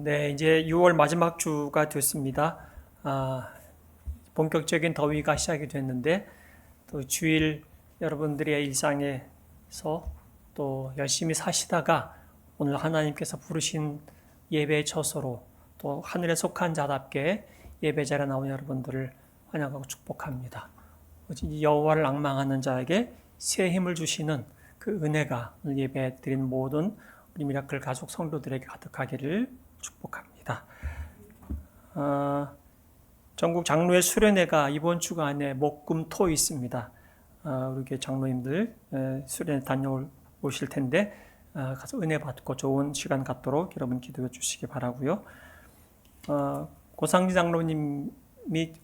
네, 이제 6월 마지막 주가 됐습니다. 본격적인 더위가 시작이 됐는데, 또 주일 여러분들의 일상에서 또 열심히 사시다가 오늘 하나님께서 부르신 예배의 처소로 또 하늘에 속한 자답게 예배 자리에 나온 여러분들을 환영하고 축복합니다. 여호와를 앙망하는 자에게 새 힘을 주시는 그 은혜가 오늘 예배 드린 모든 우리 미라클 가족 성도들에게 가득하기를 축복합니다. 전국 장로회 수련회가 이번 주간에 목금토 있습니다. 우리 교회 장로님들 수련회 다녀오실 텐데 가서 은혜 받고 좋은 시간 갖도록 여러분 기도해 주시기 바라고요. 고상진 장로님이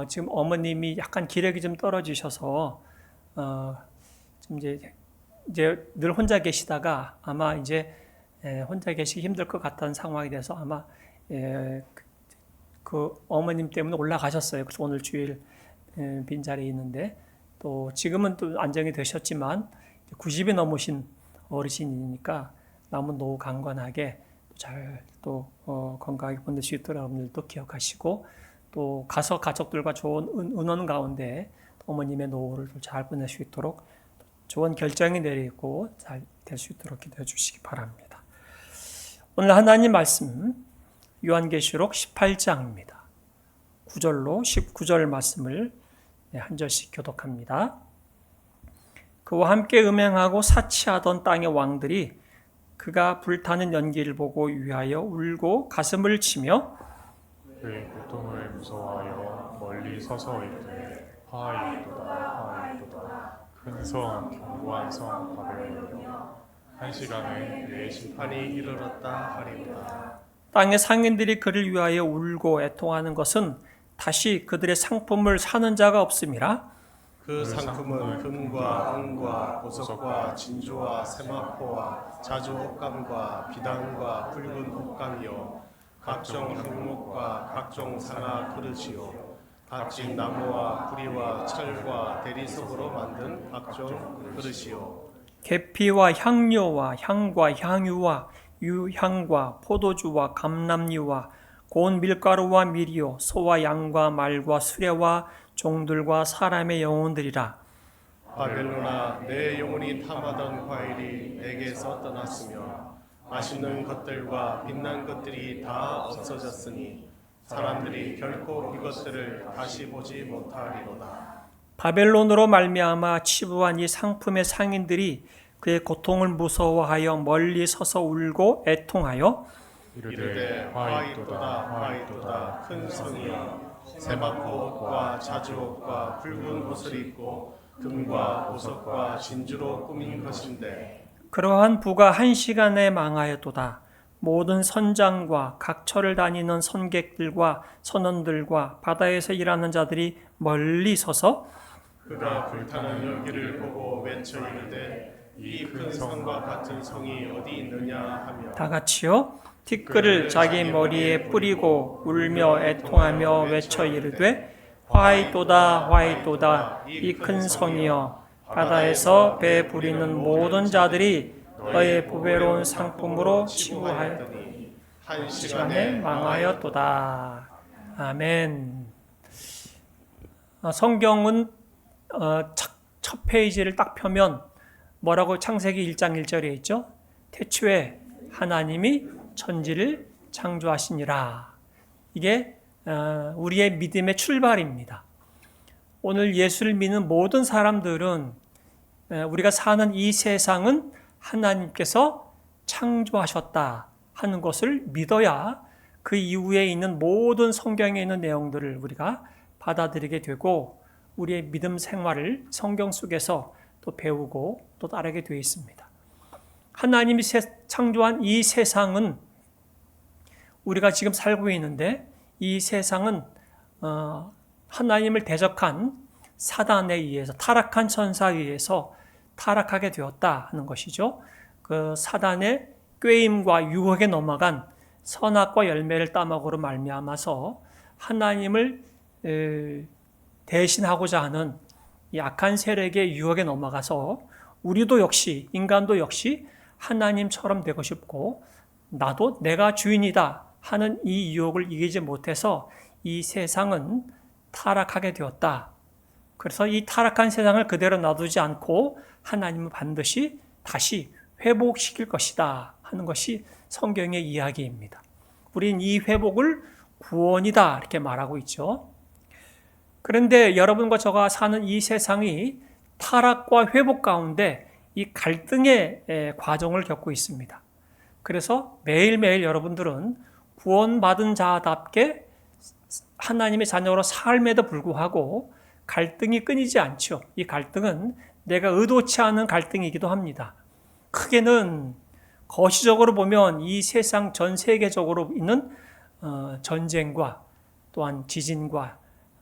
지금 어머님이 약간 기력이 좀 떨어지셔서 좀 이제 늘 혼자 계시다가 아마 이제 혼자 계시기 힘들 것 같다는 상황이 돼서 아마 그 어머님 때문에 올라가셨어요. 그래서 오늘 주일 빈자리에 있는데 또 지금은 또 안정이 되셨지만 90이 넘으신 어르신이니까 남은 노후 강건하게 잘 또 건강하게 보낼 수 있도록 여러분들도 기억하시고 또 가서 가족들과 좋은 은원 가운데 어머님의 노후를 잘 보낼 수 있도록 좋은 결정이 내리고 잘 될 수 있도록 기도해 주시기 바랍니다. 오늘 하나님 말씀 요한계시록 18장입니다. 9절로 19절 말씀을 한 절씩 교독합니다. 그와 함께 음행하고 사치하던 땅의 왕들이 그가 불타는 연기를 보고 위하여 울고 가슴을 치며 그의 고통을 무서워하여 멀리 서서 이르되 하하이도다 큰 성 견고한 성 바벨론이여 한 시간에 그의 심판이 이르렀다 하리로다. 땅의 상인들이 그를 위하여 울고 애통하는 것은 다시 그들의 상품을 사는 자가 없음이라. 그 상품은 금과 은과 보석과 진주와 세마포와 자주 옷감과 비단과 붉은 옷감이요 각종 항목과 각종 상아 그릇이요 값진 나무와 구리와 철과 대리석으로 만든 각종 그릇이요 계피와 향료와 향과 향유와 유향과 포도주와 감람류와 고운 밀가루와 밀이요 소와 양과 말과 수레와 종들과 사람의 영혼들이라. 바벨로나 내 영혼이 탐하던 과일이 내게서 떠났으며 맛있는 것들과 빛난 것들이 다 없어졌으니 사람들이 결코 이것들을 다시 보지 못하리로다. 바벨론으로 말미암아 치부한 이 상품의 상인들이 그의 고통을 무서워하여 멀리 서서 울고 애통하여 이르되 화이도다 큰 성이여 세마포 옷과 자주 옷과 붉은 옷을 입고 금과 보석과 진주로 꾸민 것인데 그러한 부가 한 시간에 망하였도다. 모든 선장과 각처를 다니는 선객들과 선원들과 바다에서 일하는 자들이 멀리 서서 그가 불타는 연기를 보고 외쳐 이르되 이 큰 성과 같은 성이 어디 있느냐 하며 다 같이요. 티끌을 자기 머리에 뿌리고 울며 애통하며 외쳐 이르되 화이도다 이 큰 성이여 바다에서 배 부리는 모든 자들이 너의 보배로운 상품으로 치부하였더니 한 시간에 망하였도다. 아멘. 성경은 첫 페이지를 딱 펴면 뭐라고 창세기 1장 1절에 있죠? 태초에 하나님이 천지를 창조하시니라. 이게 우리의 믿음의 출발입니다. 오늘 예수를 믿는 모든 사람들은 우리가 사는 이 세상은 하나님께서 창조하셨다 하는 것을 믿어야 그 이후에 있는 모든 성경에 있는 내용들을 우리가 받아들이게 되고 우리의 믿음 생활을 성경 속에서 또 배우고 또 따르게 되어 있습니다. 하나님이 창조한 이 세상은 우리가 지금 살고 있는데 이 세상은 하나님을 대적한 사단에 의해서 타락한 천사에 의해서 타락하게 되었다 하는 것이죠. 그 사단의 꾀임과 유혹에 넘어간 선악과 열매를 따먹으로 말미암아서 하나님을 대신하고자 하는 이 악한 세력의 유혹에 넘어가서 우리도 역시 인간도 역시 하나님처럼 되고 싶고 나도 내가 주인이다 하는 이 유혹을 이기지 못해서 이 세상은 타락하게 되었다. 그래서 이 타락한 세상을 그대로 놔두지 않고 하나님은 반드시 다시 회복시킬 것이다 하는 것이 성경의 이야기입니다. 우린 이 회복을 구원이다 이렇게 말하고 있죠. 그런데 여러분과 저가 사는 이 세상이 타락과 회복 가운데 이 갈등의 과정을 겪고 있습니다. 그래서 매일매일 여러분들은 구원받은 자답게 하나님의 자녀로 삶에도 불구하고 갈등이 끊이지 않죠. 이 갈등은 내가 의도치 않은 갈등이기도 합니다. 크게는 거시적으로 보면 이 세상 전 세계적으로 있는 전쟁과 또한 지진과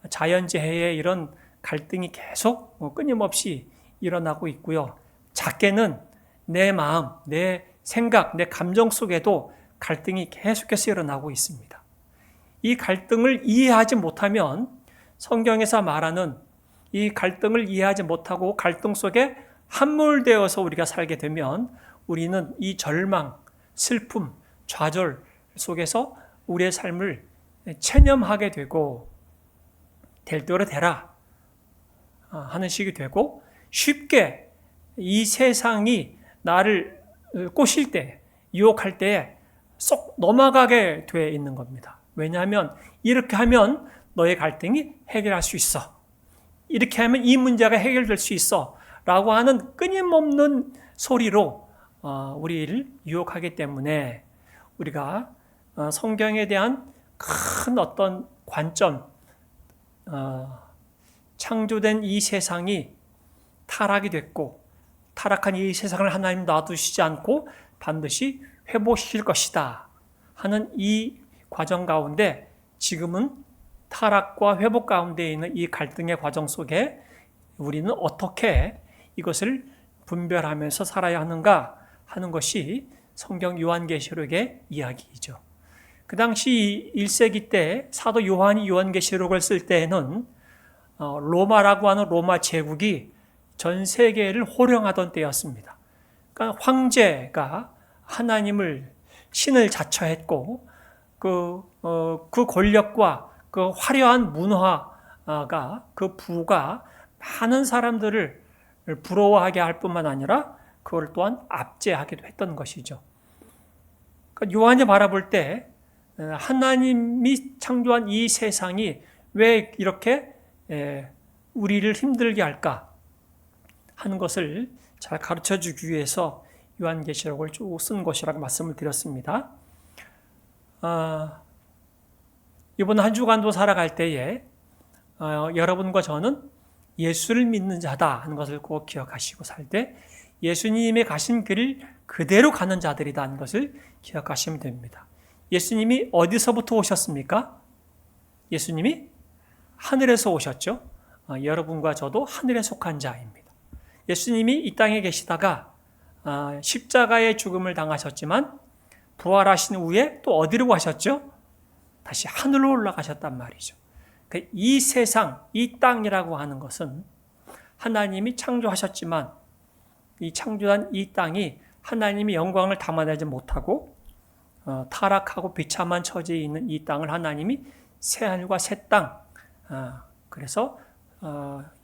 자연재해의 이런 갈등이 계속 끊임없이 일어나고 있고요. 작게는 내 마음, 내 생각, 내 감정 속에도 갈등이 계속해서 일어나고 있습니다. 이 갈등을 이해하지 못하면 성경에서 말하는 이 갈등을 이해하지 못하고 갈등 속에 함몰되어서 우리가 살게 되면 우리는 이 절망, 슬픔, 좌절 속에서 우리의 삶을 체념하게 되고 될 대로 되라 하는 식이 되고 쉽게 이 세상이 나를 꼬실 때, 유혹할 때에 쏙 넘어가게 돼 있는 겁니다. 왜냐하면 이렇게 하면 너의 갈등이 해결할 수 있어. 이렇게 하면 이 문제가 해결될 수 있어. 라고 하는 끊임없는 소리로 우리를 유혹하기 때문에 우리가 성경에 대한 큰 어떤 관점, 창조된 이 세상이 타락이 됐고 타락한 이 세상을 하나님 놔두시지 않고 반드시 회복시킬 것이다 하는 이 과정 가운데 지금은 타락과 회복 가운데 있는 이 갈등의 과정 속에 우리는 어떻게 이것을 분별하면서 살아야 하는가 하는 것이 성경 요한계시록의 이야기이죠. 그 당시 1세기 때 사도 요한이 요한계시록을 쓸 때에는 로마라고 하는 로마 제국이 전 세계를 호령하던 때였습니다. 그러니까 황제가 하나님을 신을 자처했고 그 권력과 그 화려한 문화가 그 부가 많은 사람들을 부러워하게 할 뿐만 아니라 그걸 또한 압제하기도 했던 것이죠. 그러니까 요한이 바라볼 때 하나님이 창조한 이 세상이 왜 이렇게 우리를 힘들게 할까 하는 것을 잘 가르쳐주기 위해서 요한계시록을 쭉 쓴 것이라고 말씀을 드렸습니다. 이번 한 주간도 살아갈 때에 여러분과 저는 예수를 믿는 자다 하는 것을 꼭 기억하시고 살 때 예수님의 가신 길을 그대로 가는 자들이다 하는 것을 기억하시면 됩니다. 예수님이 어디서부터 오셨습니까? 예수님이 하늘에서 오셨죠. 여러분과 저도 하늘에 속한 자입니다. 예수님이 이 땅에 계시다가 십자가의 죽음을 당하셨지만 부활하신 후에 또 어디로 가셨죠? 다시 하늘로 올라가셨단 말이죠. 이 세상, 이 땅이라고 하는 것은 하나님이 창조하셨지만 이 창조한 이 땅이 하나님이 영광을 담아내지 못하고 타락하고 비참한 처지에 있는 이 땅을 하나님이 새하늘과 새 땅, 그래서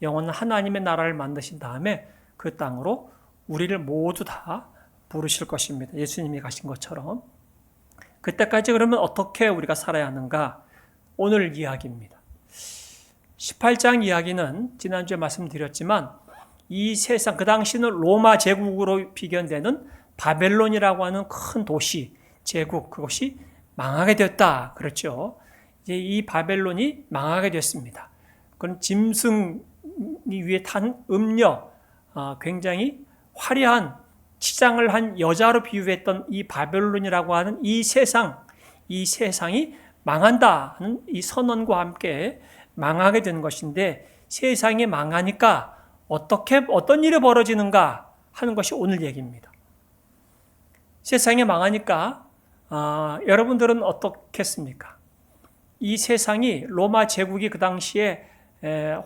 영원한 하나님의 나라를 만드신 다음에 그 땅으로 우리를 모두 다 부르실 것입니다. 예수님이 가신 것처럼. 그때까지 그러면 어떻게 우리가 살아야 하는가? 오늘 이야기입니다. 18장 이야기는 지난주에 말씀드렸지만 이 세상, 그 당시는 로마 제국으로 비견되는 바벨론이라고 하는 큰 도시, 제국, 그것이 망하게 되었다. 그렇죠. 이제 이 바벨론이 망하게 됐습니다. 그건 짐승이 위에 탄 음녀, 굉장히 화려한 치장을 한 여자로 비유했던 이 바벨론이라고 하는 이 세상이 망한다 하는 이 선언과 함께 망하게 된 것인데 세상이 망하니까 어떤 일이 벌어지는가 하는 것이 오늘 얘기입니다. 세상이 망하니까 여러분들은 어떻겠습니까? 이 세상이 로마 제국이 그 당시에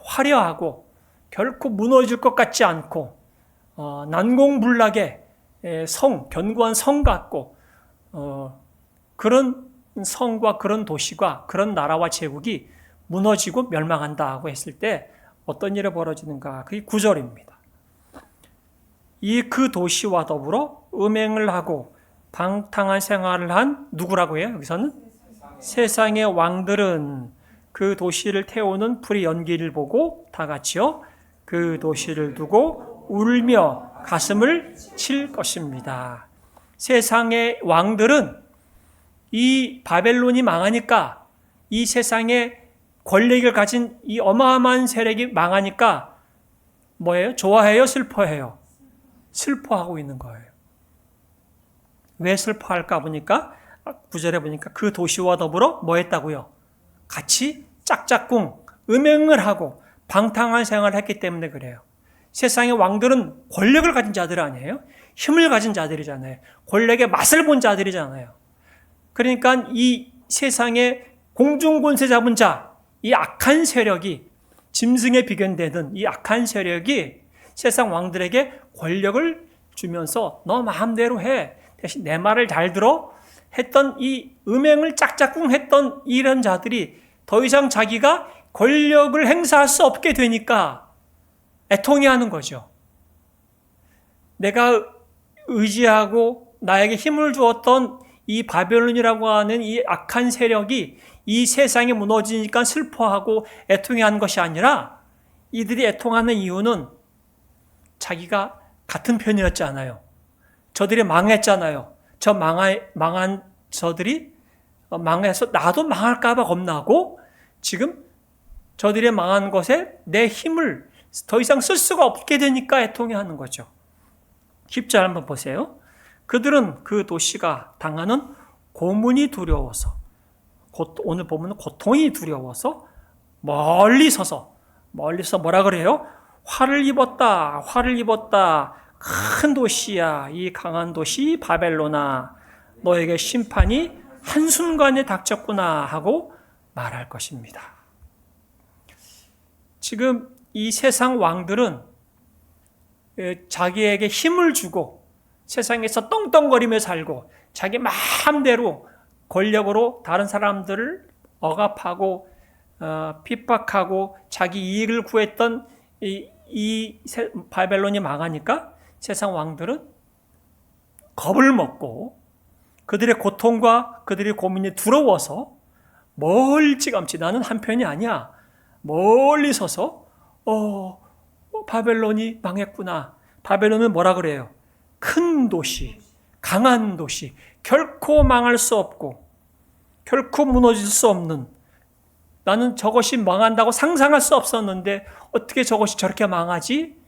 화려하고 결코 무너질 것 같지 않고 난공불락의 견고한 성 같고 그런 성과 그런 도시가 그런 나라와 제국이 무너지고 멸망한다고 했을 때 어떤 일이 벌어지는가? 그게 9절입니다. 이 그 도시와 더불어 음행을 하고 방탕한 생활을 한 누구라고 해요? 여기서는 세상의 왕들은 그 도시를 태우는 불의 연기를 보고 다 같이요 그 도시를 두고 울며 가슴을 칠 것입니다. 세상의 왕들은 이 바벨론이 망하니까 이 세상에 권력을 가진 이 어마어마한 세력이 망하니까 뭐예요? 좋아해요? 슬퍼해요? 슬퍼하고 있는 거예요. 왜 슬퍼할까 보니까 9절에 보니까 그 도시와 더불어 뭐 했다고요? 같이 짝짝꿍 음행을 하고 방탕한 생활을 했기 때문에 그래요. 세상의 왕들은 권력을 가진 자들 아니에요? 힘을 가진 자들이잖아요. 권력의 맛을 본 자들이잖아요. 그러니까 이 세상의 공중권세 잡은 자, 이 악한 세력이 짐승에 비견되는 이 악한 세력이 세상 왕들에게 권력을 주면서 너 마음대로 해. 대신 내 말을 잘 들어. 했던 이 음행을 짝짝꿍 했던 이런 자들이 더 이상 자기가 권력을 행사할 수 없게 되니까 애통해하는 거죠. 내가 의지하고 나에게 힘을 주었던 이 바벨론이라고 하는 이 악한 세력이 이 세상에 무너지니까 슬퍼하고 애통해하는 것이 아니라 이들이 애통하는 이유는 자기가 같은 편이었잖아요. 저들이 망했잖아요. 저 망한 저들이 망해서 나도 망할까 봐 겁나고 지금 저들이 망한 것에 내 힘을 더 이상 쓸 수가 없게 되니까 애통해하는 거죠. 10절 한번 보세요. 그들은 그 도시가 당하는 고문이 두려워서 오늘 보면 고통이 두려워서 멀리서 뭐라 그래요? 화를 입었다. 큰 도시야. 이 강한 도시 바벨론아. 너에게 심판이 한순간에 닥쳤구나 하고 말할 것입니다. 지금 이 세상 왕들은 자기에게 힘을 주고 세상에서 떵떵거리며 살고 자기 마음대로 권력으로 다른 사람들을 억압하고 핍박하고 자기 이익을 구했던 이 바벨론이 망하니까 세상 왕들은 겁을 먹고 그들의 고통과 그들의 고민이 두려워서 멀찌감치 나는 한편이 아니야. 멀리 서서 바벨론이 망했구나. 바벨론은 뭐라 그래요? 큰 도시, 강한 도시, 결코 망할 수 없고 결코 무너질 수 없는 나는 저것이 망한다고 상상할 수 없었는데 어떻게 저것이 저렇게 망하지?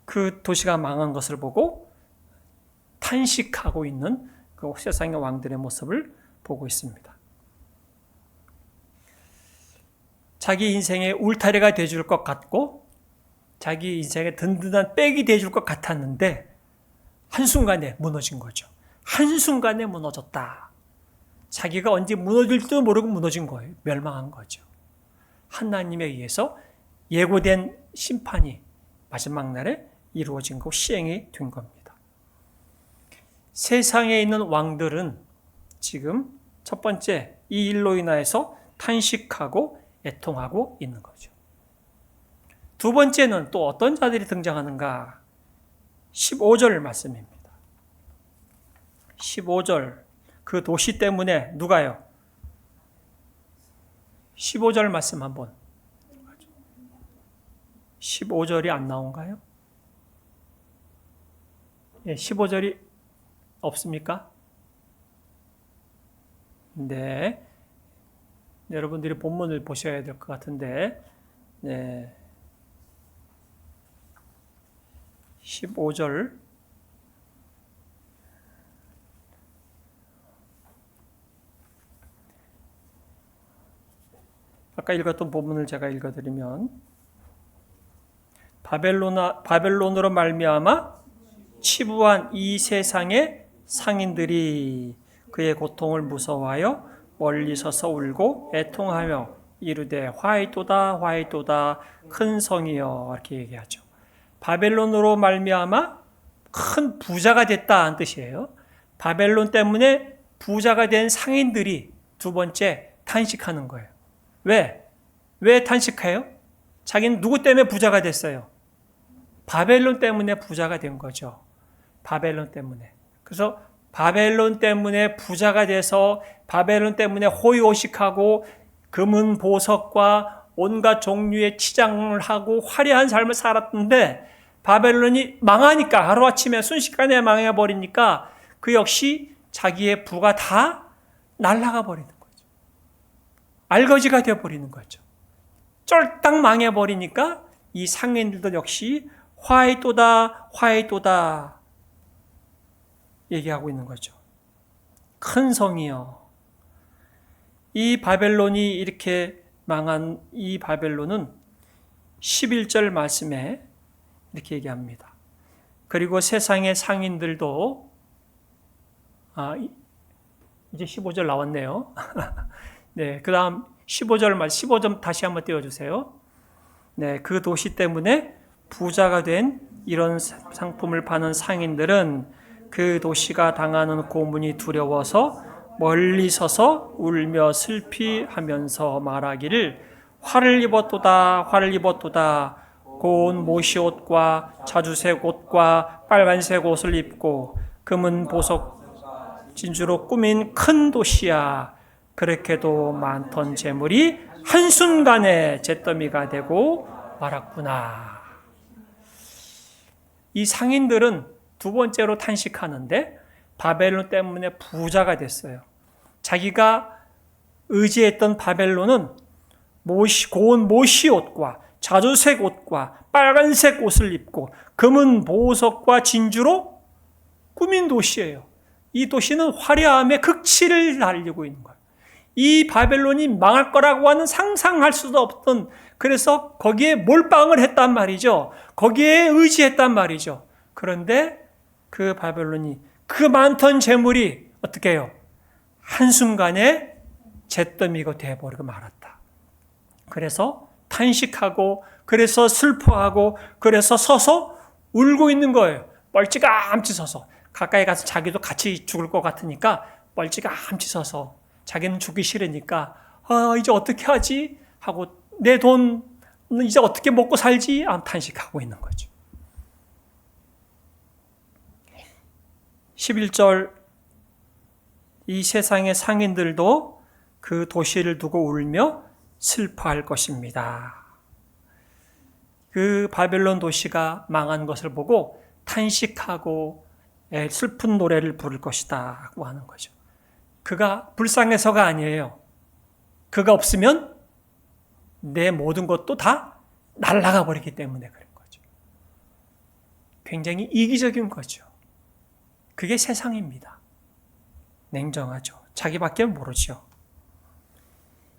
그 도시가 망한 것을 보고 탄식하고 있는 그 세상의 왕들의 모습을 보고 있습니다. 자기 인생의 울타리가 돼줄 것 같고 자기 인생의 든든한 백이 돼줄 것 같았는데 한순간에 무너진 거죠. 한순간에 무너졌다. 자기가 언제 무너질지도 모르고 무너진 거예요. 멸망한 거죠. 하나님에 의해서 예고된 심판이 마지막 날에 이루어진 거고 시행이 된 겁니다. 세상에 있는 왕들은 지금 첫 번째 이 일로 인하여서 탄식하고 애통하고 있는 거죠. 두 번째는 또 어떤 자들이 등장하는가? 15절 말씀입니다. 15절 그 도시 때문에 누가요? 15절 말씀 한번 15절이 안 나온가요? 예, 15절이 없습니까? 네. 여러분들이 본문을 보셔야 될 것 같은데, 네. 15절. 아까 읽었던 본문을 제가 읽어드리면, 바벨론으로 말미암아 치부한 이 세상의 상인들이 그의 고통을 무서워하여 멀리 서서 울고 애통하며 이르되 화이도다 큰 성이여 이렇게 얘기하죠. 바벨론으로 말미암아 큰 부자가 됐다는 뜻이에요. 바벨론 때문에 부자가 된 상인들이 두 번째 탄식하는 거예요. 왜? 왜 탄식해요? 자기는 누구 때문에 부자가 됐어요? 바벨론 때문에 부자가 된 거죠. 바벨론 때문에. 그래서 바벨론 때문에 부자가 돼서 바벨론 때문에 호의호식하고 금은 보석과 온갖 종류의 치장을 하고 화려한 삶을 살았는데 바벨론이 망하니까 하루아침에 순식간에 망해버리니까 그 역시 자기의 부가 다 날아가 버리는 거죠. 알거지가 되어버리는 거죠. 쫄딱 망해버리니까 이 상인들도 역시 화이또다 화이또다 얘기하고 있는 거죠. 큰 성이여. 이 바벨론이 이렇게 망한 이 바벨론은 11절 말씀에 이렇게 얘기합니다. 그리고 세상의 상인들도 이제 15절 나왔네요. 네, 그 다음 15절 다시 한번 띄워주세요. 네, 그 도시 때문에 부자가 된 이런 상품을 파는 상인들은 그 도시가 당하는 고문이 두려워서 멀리 서서 울며 슬피 하면서 말하기를 화를 입었도다 화를 입었도다 고운 모시옷과 자주색 옷과 빨간색 옷을 입고 금은 보석 진주로 꾸민 큰 도시야. 그렇게도 많던 재물이 한순간에 잿더미가 되고 말았구나. 이 상인들은 두 번째로 탄식하는데 바벨론 때문에 부자가 됐어요. 자기가 의지했던 바벨론은 고운 모시옷과 자주색 옷과 빨간색 옷을 입고 금은 보석과 진주로 꾸민 도시예요. 이 도시는 화려함의 극치를 달리고 있는 거예요. 이 바벨론이 망할 거라고 하는 상상할 수도 없던, 그래서 거기에 몰빵을 했단 말이죠. 거기에 의지했단 말이죠. 그런데 그 바벨론이 그 많던 재물이 어떻게 해요? 한순간에 잿더미가 되어버리고 말았다. 그래서 탄식하고 그래서 슬퍼하고 그래서 서서 울고 있는 거예요. 멀찌감치 서서. 가까이 가서 자기도 같이 죽을 것 같으니까 멀찌감치 서서 자기는 죽기 싫으니까 이제 어떻게 하지? 하고 내 돈 이제 어떻게 먹고 살지? 탄식하고 있는 거죠. 11절 이 세상의 상인들도 그 도시를 두고 울며 슬퍼할 것입니다. 그 바벨론 도시가 망한 것을 보고 탄식하고 슬픈 노래를 부를 것이다 하고 하는 거죠. 그가 불쌍해서가 아니에요. 그가 없으면 내 모든 것도 다 날아가 버리기 때문에 그런 거죠. 굉장히 이기적인 거죠. 그게 세상입니다. 냉정하죠. 자기밖에 모르죠.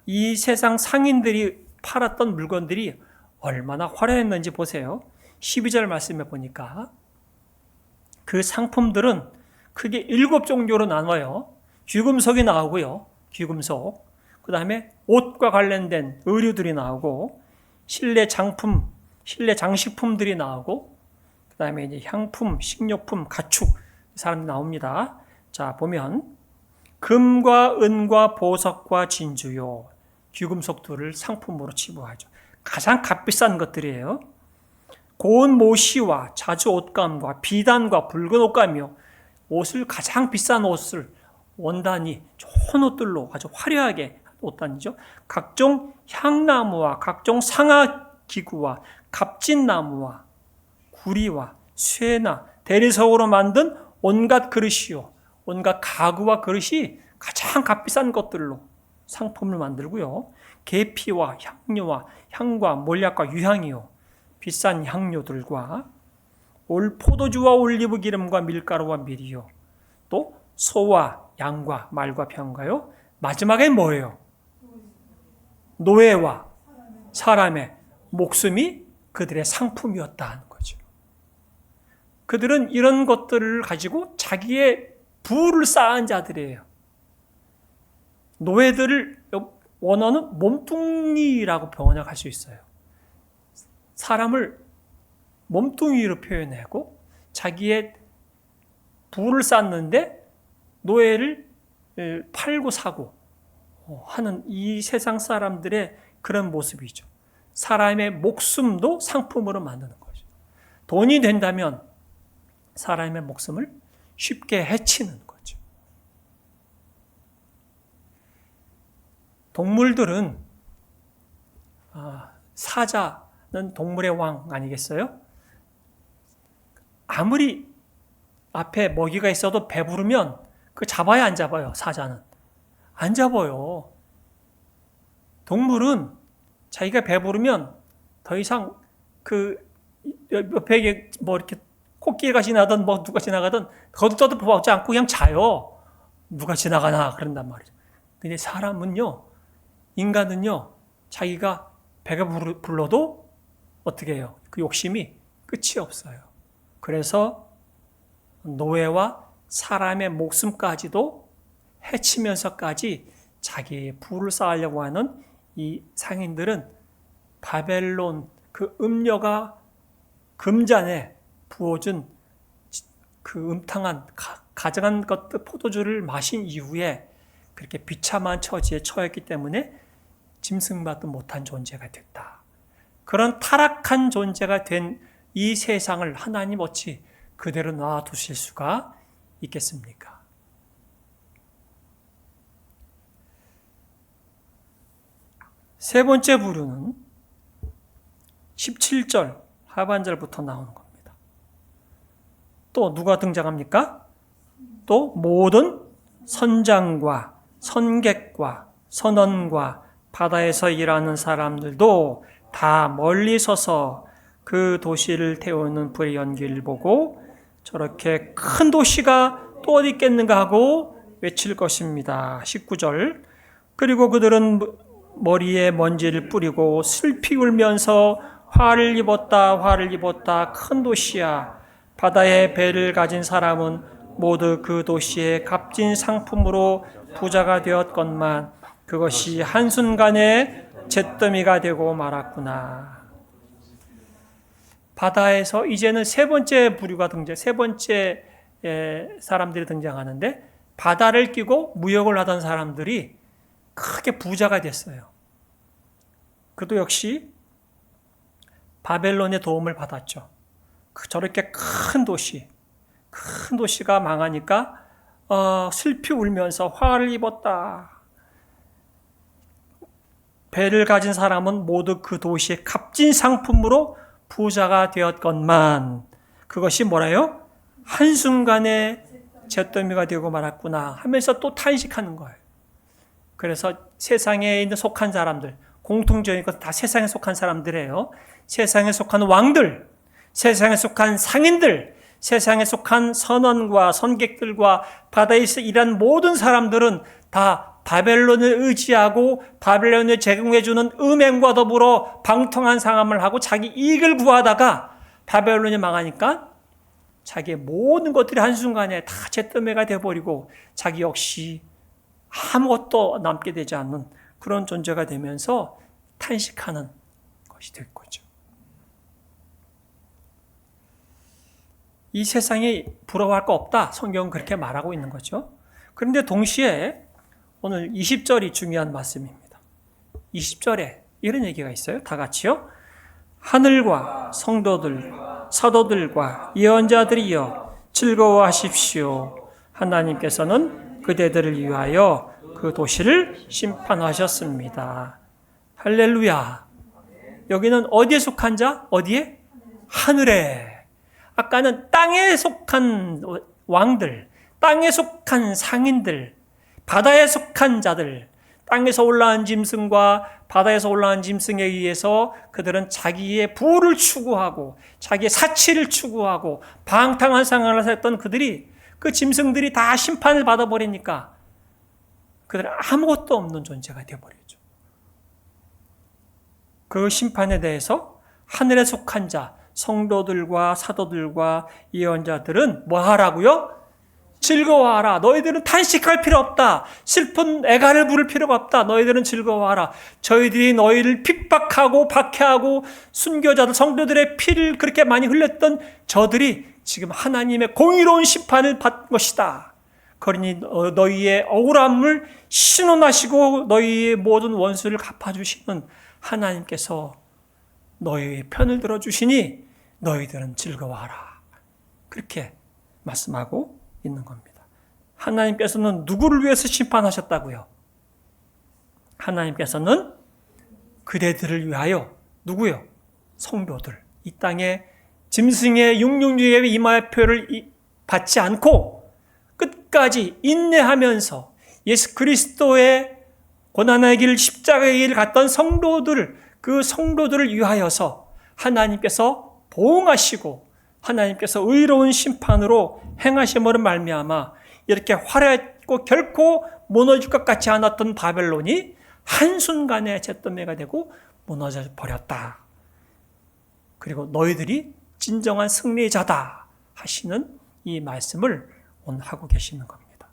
이 세상 상인들이 팔았던 물건들이 얼마나 화려했는지 보세요. 12절 말씀에 보니까 그 상품들은 크게 7종류로 나눠요. 귀금속이 나오고요. 귀금속. 그 다음에 옷과 관련된 의류들이 나오고 실내 장품, 실내 장식품들이 나오고 그 다음에 이제 향품, 식료품, 가축 사람이 나옵니다. 자, 보면 금과 은과 보석과 진주요. 귀금속들을 상품으로 치부하죠. 가장 값비싼 것들이에요. 고운 모시와 자주 옷감과 비단과 붉은 옷감이요. 옷을 가장 비싼 옷을 원단이 좋은 옷들로 아주 화려하게 옷단이죠. 각종 향나무와 각종 상아기구와 값진나무와 구리와 쇠나 대리석으로 만든 온갖 그릇이요. 온갖 가구와 그릇이 가장 값비싼 것들로 상품을 만들고요. 계피와 향료와 향과 몰약과 유향이요. 비싼 향료들과 포도주와 올리브 기름과 밀가루와 밀이요. 또 소와 양과 말과 병가요. 마지막에 뭐예요? 노예와 사람의 목숨이 그들의 상품이었다. 그들은 이런 것들을 가지고 자기의 부를 쌓은 자들이에요. 노예들을 원어는 몸뚱이라고 번역할 수 있어요. 사람을 몸뚱이로 표현하고 자기의 부를 쌓는데 노예를 팔고 사고 하는 이 세상 사람들의 그런 모습이죠. 사람의 목숨도 상품으로 만드는 거죠. 돈이 된다면 사람의 목숨을 쉽게 해치는 거죠. 동물들은 사자는 동물의 왕 아니겠어요? 아무리 앞에 먹이가 있어도 배부르면 그 잡아야 안 잡아요. 사자는 안 잡아요. 동물은 자기가 배부르면 더 이상 그 옆에 뭐 이렇게 코끼리가 지나든 뭐 누가 지나가든 거듭떠듭 보지 않고 그냥 자요. 누가 지나가나 그런단 말이죠. 근데 사람은요, 인간은요, 자기가 배가 불러도 어떻게 해요? 그 욕심이 끝이 없어요. 그래서 노예와 사람의 목숨까지도 해치면서까지 자기의 부를 쌓으려고 하는 이 상인들은 바벨론 그 음녀가 금잔에 부어준 그 음탕한 가증한 것들 포도주를 마신 이후에 그렇게 비참한 처지에 처했기 때문에 짐승받도 못한 존재가 됐다. 그런 타락한 존재가 된 이 세상을 하나님 어찌 그대로 놔두실 수가 있겠습니까? 세 번째 부류는 17절 하반절부터 나오는 겁니다. 또 누가 등장합니까? 또 모든 선장과 선객과 선원과 바다에서 일하는 사람들도 다 멀리 서서 그 도시를 태우는 불의 연기를 보고 저렇게 큰 도시가 또 어디 있겠는가 하고 외칠 것입니다. 19절. 그리고 그들은 머리에 먼지를 뿌리고 슬피 울면서 화를 입었다 큰 도시야. 바다에 배를 가진 사람은 모두 그 도시의 값진 상품으로 부자가 되었건만 그것이 한순간에 잿더미가 되고 말았구나. 바다에서 이제는 세 번째 부류가 세 번째 사람들이 등장하는데 바다를 끼고 무역을 하던 사람들이 크게 부자가 됐어요. 그도 역시 바벨론의 도움을 받았죠. 저렇게 큰 도시가 망하니까 슬피 울면서 화를 입었다. 배를 가진 사람은 모두 그 도시의 값진 상품으로 부자가 되었건만 그것이 뭐라요? 한순간에 잿더미가 되고 말았구나 하면서 또 탄식하는 거예요. 그래서 세상에 있는 속한 사람들, 공통적인 것은 다 세상에 속한 사람들이에요. 세상에 속한 왕들, 세상에 속한 상인들, 세상에 속한 선원과 선객들과 바다에서 일한 모든 사람들은 다 바벨론을 의지하고 바벨론을 제공해주는 음행과 더불어 방통한 상함을 하고 자기 이익을 구하다가 바벨론이 망하니까 자기의 모든 것들이 한순간에 다 잿더미가 되어버리고 자기 역시 아무것도 남게 되지 않는 그런 존재가 되면서 탄식하는 것이 될 거죠. 이 세상에 부러워할 거 없다. 성경은 그렇게 말하고 있는 거죠. 그런데 동시에 오늘 20절이 중요한 말씀입니다. 20절에 이런 얘기가 있어요. 다 같이요. 하늘과 성도들과 사도들과 예언자들이여 즐거워하십시오. 하나님께서는 그대들을 위하여 그 도시를 심판하셨습니다. 할렐루야. 여기는 어디에 속한 자? 어디에? 하늘에. 아까는 땅에 속한 왕들, 땅에 속한 상인들, 바다에 속한 자들, 땅에서 올라온 짐승과 바다에서 올라온 짐승에 의해서 그들은 자기의 부를 추구하고 자기의 사치를 추구하고 방탕한 생활을 했던 그들이 그 짐승들이 다 심판을 받아버리니까 그들은 아무것도 없는 존재가 되어버렸죠. 그 심판에 대해서 하늘에 속한 자, 성도들과 사도들과 예언자들은 뭐 하라고요? 즐거워하라. 너희들은 탄식할 필요 없다. 슬픈 애가를 부를 필요가 없다. 너희들은 즐거워하라. 저희들이 너희를 핍박하고 박해하고 순교자들, 성도들의 피를 그렇게 많이 흘렸던 저들이 지금 하나님의 공의로운 심판을 받은 것이다. 그러니 너희의 억울함을 신원하시고 너희의 모든 원수를 갚아주시는 하나님께서 너희의 편을 들어주시니 너희들은 즐거워하라. 그렇게 말씀하고 있는 겁니다. 하나님께서는 누구를 위해서 심판하셨다고요? 하나님께서는 그대들을 위하여 누구요? 성도들. 이 땅에 짐승의 육육류의 이마의 표를 받지 않고 끝까지 인내하면서 예수 그리스도의 고난의 길, 십자가의 길을 갔던 성도들, 그 성도들을 위하여서 하나님께서 보응하시고 하나님께서 의로운 심판으로 행하심으로 말미암아 이렇게 화려했고 결코 무너질 것 같지 않았던 바벨론이 한순간에 잿더미가 되고 무너져 버렸다. 그리고 너희들이 진정한 승리자다 하시는 이 말씀을 오늘 하고 계시는 겁니다.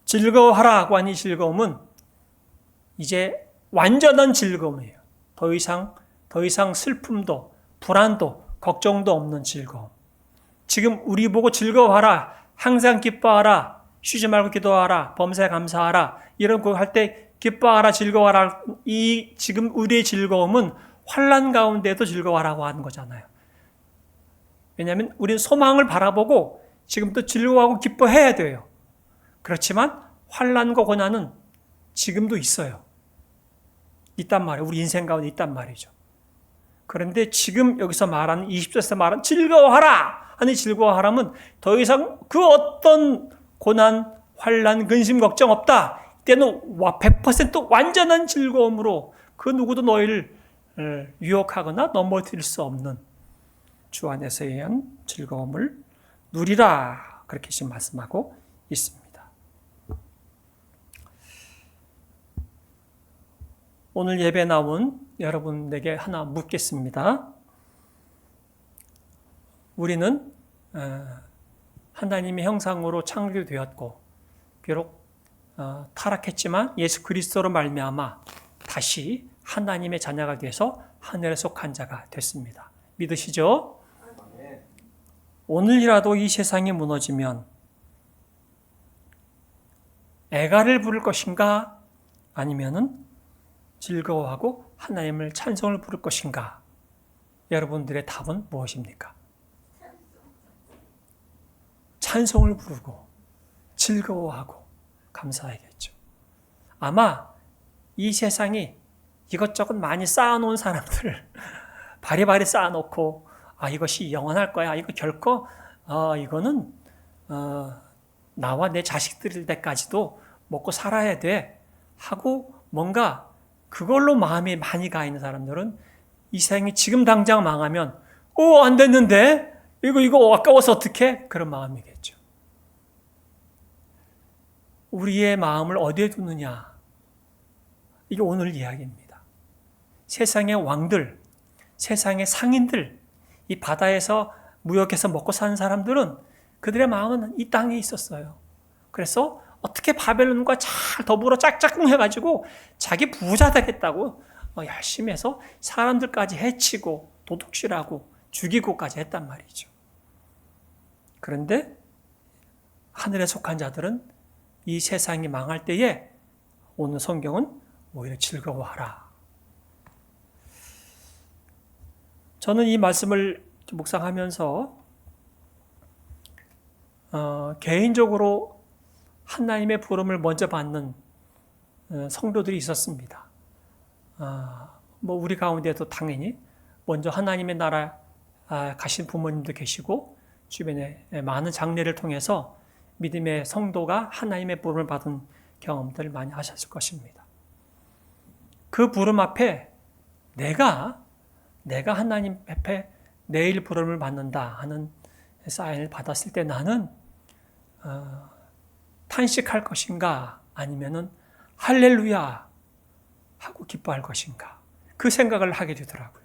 즐거워하라고 한 이 즐거움은 이제 완전한 즐거움이에요. 더 이상 슬픔도 불안도 걱정도 없는 즐거움. 지금 우리 보고 즐거워하라, 항상 기뻐하라, 쉬지 말고 기도하라, 범사에 감사하라 이런 거 할 때 기뻐하라, 즐거워하라 이 지금 우리의 즐거움은 환난 가운데도 즐거워하라고 하는 거잖아요. 왜냐하면 우리는 소망을 바라보고 지금도 즐거워하고 기뻐해야 돼요. 그렇지만 환난과 고난은 지금도 있어요. 있단 말이에요. 우리 인생 가운데 있단 말이죠. 그런데 지금 여기서 말하는 20절에서 말하는 즐거워하라 하는 즐거워하라면 더 이상 그 어떤 고난, 환난, 근심, 걱정 없다. 이때는 100% 완전한 즐거움으로 그 누구도 너희를 유혹하거나 넘어뜨릴 수 없는 주 안에서 의한 즐거움을 누리라. 그렇게 지금 말씀하고 있습니다. 오늘 예배 나온 여러분에게 하나 묻겠습니다. 우리는 하나님의 형상으로 창조되었고 비록 타락했지만 예수 그리스도로 말미암아 다시 하나님의 자녀가 돼서 하늘에 속한 자가 됐습니다. 믿으시죠? 오늘이라도 이 세상이 무너지면 애가를 부를 것인가 아니면은 즐거워하고 하나님을 찬송을 부를 것인가? 여러분들의 답은 무엇입니까? 찬송을 부르고 즐거워하고 감사하겠죠. 아마 이 세상이 이것저것 많이 쌓아놓은 사람들을 바리바리 쌓아놓고 이것이 영원할 거야. 이거 결코 이거는 나와 내 자식들 때까지도 먹고 살아야 돼 하고 뭔가 그걸로 마음이 많이 가 있는 사람들은 이 세상이 지금 당장 망하면 안 됐는데 이거 아까워서 어떡해? 그런 마음이겠죠. 우리의 마음을 어디에 두느냐? 이게 오늘 이야기입니다. 세상의 왕들, 세상의 상인들, 이 바다에서 무역해서 먹고 사는 사람들은 그들의 마음은 이 땅에 있었어요. 그래서 어떻게 바벨론과 잘 더불어 짝짝꿍 해가지고 자기 부자 되겠다고 열심히 해서 사람들까지 해치고 도둑질하고 죽이고까지 했단 말이죠. 그런데 하늘에 속한 자들은 이 세상이 망할 때에 오늘 성경은 오히려 즐거워하라. 저는 이 말씀을 묵상하면서 개인적으로 하나님의 부름을 먼저 받는 성도들이 있었습니다. 우리 가운데도 당연히 먼저 하나님의 나라 가신 부모님도 계시고 주변에 많은 장례를 통해서 믿음의 성도가 하나님의 부름을 받은 경험들을 많이 하셨을 것입니다. 그 부름 앞에 내가 하나님 앞에 내일 부름을 받는다 하는 사인을 받았을 때 나는 탄식할 것인가 아니면은 할렐루야 하고 기뻐할 것인가 그 생각을 하게 되더라고요.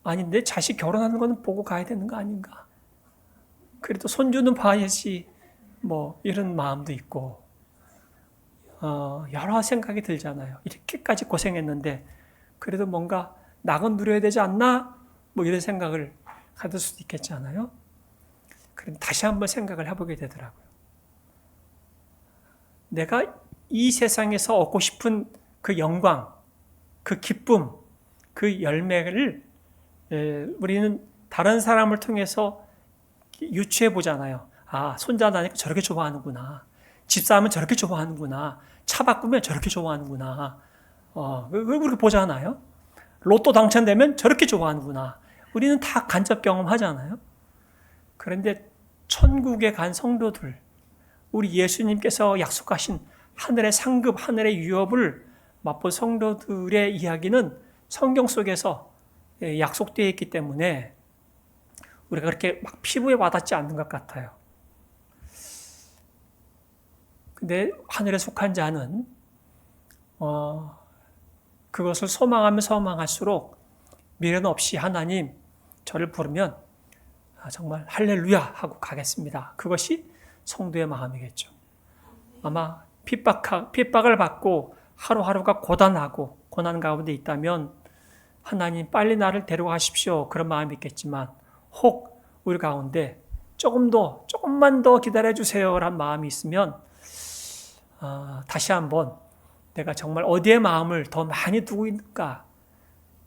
아니 내 자식 결혼하는 거는 보고 가야 되는 거 아닌가? 그래도 손주는 봐야지 이런 마음도 있고 여러 생각이 들잖아요. 이렇게까지 고생했는데 그래도 뭔가 낙은 누려야 되지 않나? 이런 생각을 가질 수도 있겠잖아요. 그럼 다시 한번 생각을 해보게 되더라고요. 내가 이 세상에서 얻고 싶은 그 영광, 그 기쁨, 그 열매를 우리는 다른 사람을 통해서 유추해 보잖아요. 아, 손자 나니까 저렇게 좋아하는구나. 집사하면 저렇게 좋아하는구나. 차 바꾸면 저렇게 좋아하는구나. 그렇게 보잖아요. 로또 당첨되면 저렇게 좋아하는구나. 우리는 다 간접 경험하잖아요. 그런데 천국에 간 성도들, 우리 예수님께서 약속하신 하늘의 상급, 하늘의 유업을 맛본 성도들의 이야기는 성경 속에서 약속되어 있기 때문에 우리가 그렇게 막 피부에 와닿지 않는 것 같아요. 근데 하늘에 속한 자는 그것을 소망하면 소망할수록 미련 없이 하나님 저를 부르면 정말 할렐루야 하고 가겠습니다. 그것이 성도의 마음이겠죠. 아마 핍박을 받고 하루하루가 고단하고 고난 가운데 있다면 하나님 빨리 나를 데려가십시오. 그런 마음이 있겠지만 혹 우리 가운데 조금만 더 기다려주세요 라는 마음이 있으면 다시 한번 내가 정말 어디에 마음을 더 많이 두고 있는가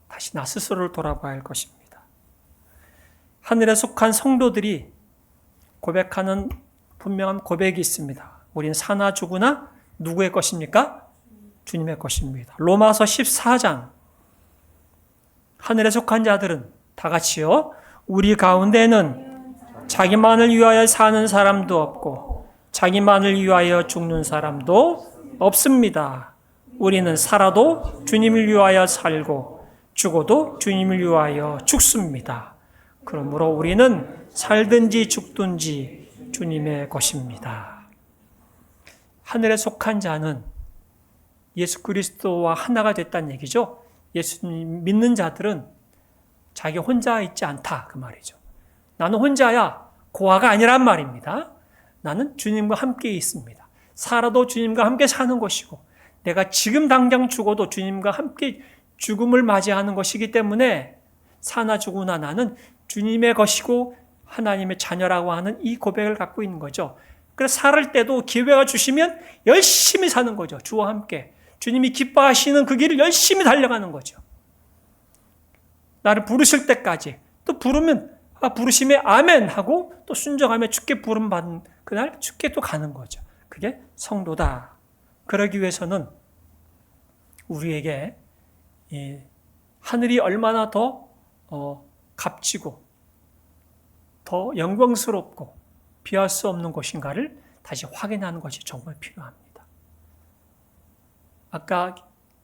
다시 나 스스로를 돌아봐야 할 것입니다. 하늘에 속한 성도들이 고백하는 분명한 고백이 있습니다. 우리는 사나 죽으나 누구의 것입니까? 주님의 것입니다. 로마서 14장 하늘에 속한 자들은 다 같이요. 우리 가운데는 자기만을 위하여 사는 사람도 없고 자기만을 위하여 죽는 사람도 없습니다. 우리는 살아도 주님을 위하여 살고 죽어도 주님을 위하여 죽습니다. 그러므로 우리는 살든지 죽든지 주님의 것입니다. 하늘에 속한 자는 예수 그리스도와 하나가 됐다는 얘기죠. 예수님 믿는 자들은 자기 혼자 있지 않다 그 말이죠. 나는 혼자야 고아가 아니란 말입니다. 나는 주님과 함께 있습니다. 살아도 주님과 함께 사는 것이고 내가 지금 당장 죽어도 주님과 함께 죽음을 맞이하는 것이기 때문에 사나 죽으나 나는 주님의 것이고 하나님의 자녀라고 하는 이 고백을 갖고 있는 거죠. 그래서 살 때도 기회가 주시면 열심히 사는 거죠. 주와 함께. 주님이 기뻐하시는 그 길을 열심히 달려가는 거죠. 나를 부르실 때까지 또 부르면 부르심에 아멘 하고 또 순종하며 주께 부름 받은 그날 주께 또 가는 거죠. 그게 성도다. 그러기 위해서는 우리에게 하늘이 얼마나 더 값지고 더 영광스럽고 비할 수 없는 것인가를 다시 확인하는 것이 정말 필요합니다. 아까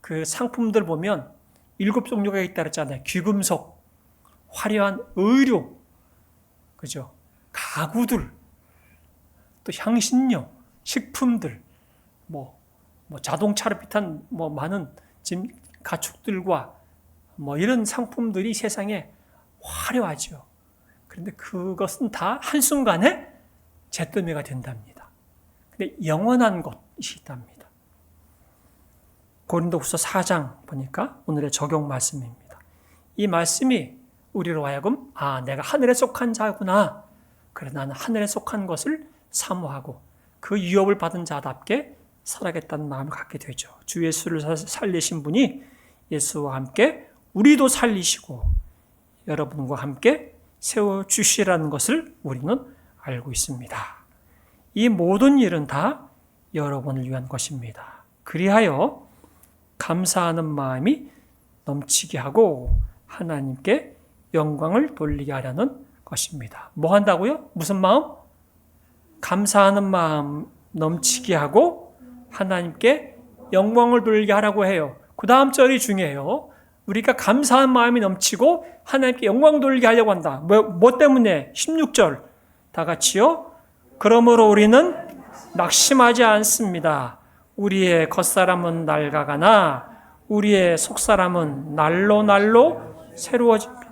그 상품들 보면 7종류가 있다 그랬잖아요. 귀금속, 화려한 의류, 그죠? 가구들, 또 향신료, 식품들, 자동차를 비롯한 많은 지금 가축들과 이런 상품들이 세상에 화려하죠. 그런데 그것은 다 한순간에 잿더미가 된답니다. 근데 영원한 것이 있답니다. 고린도후서 4장 보니까 오늘의 적용 말씀입니다. 이 말씀이 우리로 하여금 내가 하늘에 속한 자구나. 그래 나는 하늘에 속한 것을 사모하고 그 유업을 받은 자답게 살아야겠다는 마음을 갖게 되죠. 주 예수를 살리신 분이 예수와 함께 우리도 살리시고 여러분과 함께 세워주시라는 것을 우리는 알고 있습니다. 이 모든 일은 다 여러분을 위한 것입니다. 그리하여 감사하는 마음이 넘치게 하고 하나님께 영광을 돌리게 하려는 것입니다. 뭐 한다고요? 무슨 마음? 감사하는 마음 넘치게 하고 하나님께 영광을 돌리게 하라고 해요. 그 다음 절이 중요해요. 우리가 감사한 마음이 넘치고 하나님께 영광 돌리게 하려고 한다. 뭐 때문에? 16절 다 같이요. 그러므로 우리는 낙심하지 않습니다. 우리의 겉사람은 낡아가나 우리의 속사람은 날로 새로워집니다.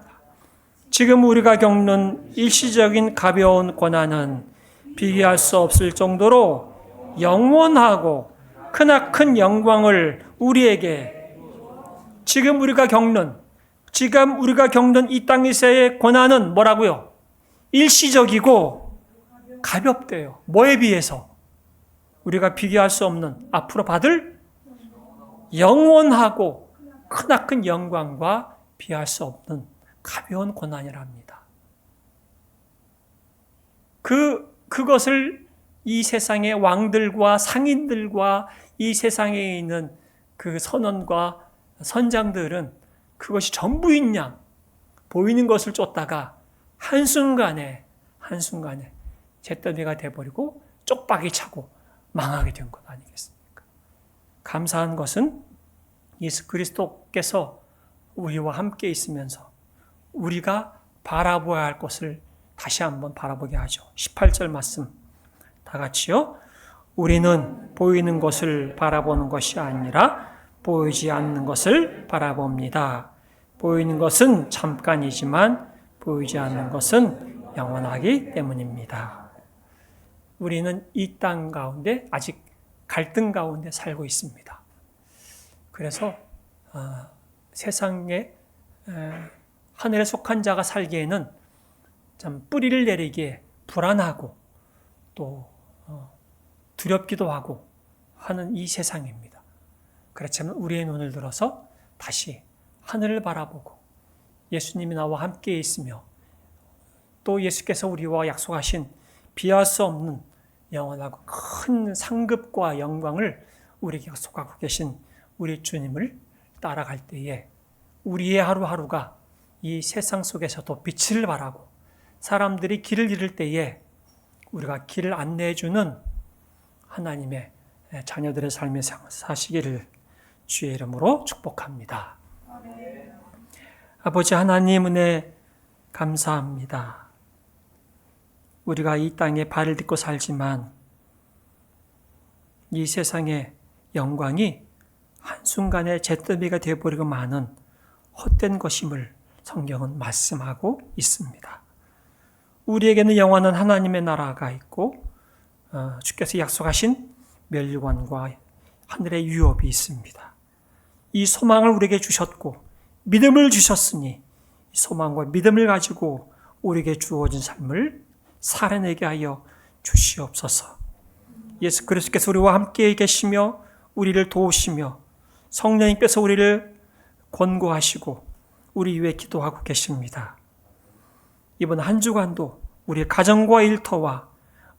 지금 우리가 겪는 일시적인 가벼운 고난은 비교할 수 없을 정도로 영원하고 크나큰 영광을 우리에게 지금 우리가 겪는 이 땅에서의 고난은 뭐라고요? 일시적이고 가볍대요. 뭐에 비해서? 우리가 비교할 수 없는 앞으로 받을 영원하고 크나큰 영광과 비할 수 없는 가벼운 고난이랍니다. 그것을 이 세상의 왕들과 상인들과 이 세상에 있는 그 선원과 선장들은 그것이 전부인 양 보이는 것을 쫓다가 한순간에 잿더미가 돼버리고 쪽박이 차고 망하게 된 것 아니겠습니까? 감사한 것은 예수 그리스도께서 우리와 함께 있으면서 우리가 바라보아야 할 것을 다시 한번 바라보게 하죠. 18절 말씀 다 같이요. 우리는 보이는 것을 바라보는 것이 아니라 보이지 않는 것을 바라봅니다. 보이는 것은 잠깐이지만 보이지 않는 것은 영원하기 때문입니다. 우리는 이 땅 가운데 아직 갈등 가운데 살고 있습니다. 그래서 세상에 하늘에 속한 자가 살기에는 참 뿌리를 내리기에 불안하고 또 두렵기도 하고 하는 이 세상입니다. 그렇지만 우리의 눈을 들어서 다시 하늘을 바라보고 예수님이 나와 함께 있으며 또 예수께서 우리와 약속하신 비할 수 없는 영원하고 큰 상급과 영광을 우리에게 약속하고 계신 우리 주님을 따라갈 때에 우리의 하루하루가 이 세상 속에서도 빛을 발하고 사람들이 길을 잃을 때에 우리가 길을 안내해주는 하나님의 자녀들의 삶에 사시기를 주의 이름으로 축복합니다. 아버지 하나님 은혜 감사합니다. 우리가 이 땅에 발을 딛고 살지만 이 세상의 영광이 한순간에 잿더미가 되어버리고 마는 헛된 것임을 성경은 말씀하고 있습니다. 우리에게는 영원한 하나님의 나라가 있고 주께서 약속하신 멸류관과 하늘의 유업이 있습니다. 이 소망을 우리에게 주셨고 믿음을 주셨으니 이 소망과 믿음을 가지고 우리에게 주어진 삶을 살아내게 하여 주시옵소서. 예수 그리스도께서 우리와 함께 계시며 우리를 도우시며 성령님께서 우리를 권고하시고 우리 위해 기도하고 계십니다. 이번 한 주간도 우리의 가정과 일터와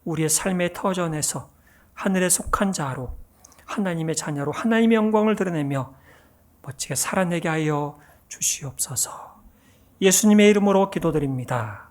우리의 삶의 터전에서 하늘에 속한 자로 하나님의 자녀로 하나님의 영광을 드러내며 멋지게 살아내게 하여 주시옵소서. 예수님의 이름으로 기도드립니다.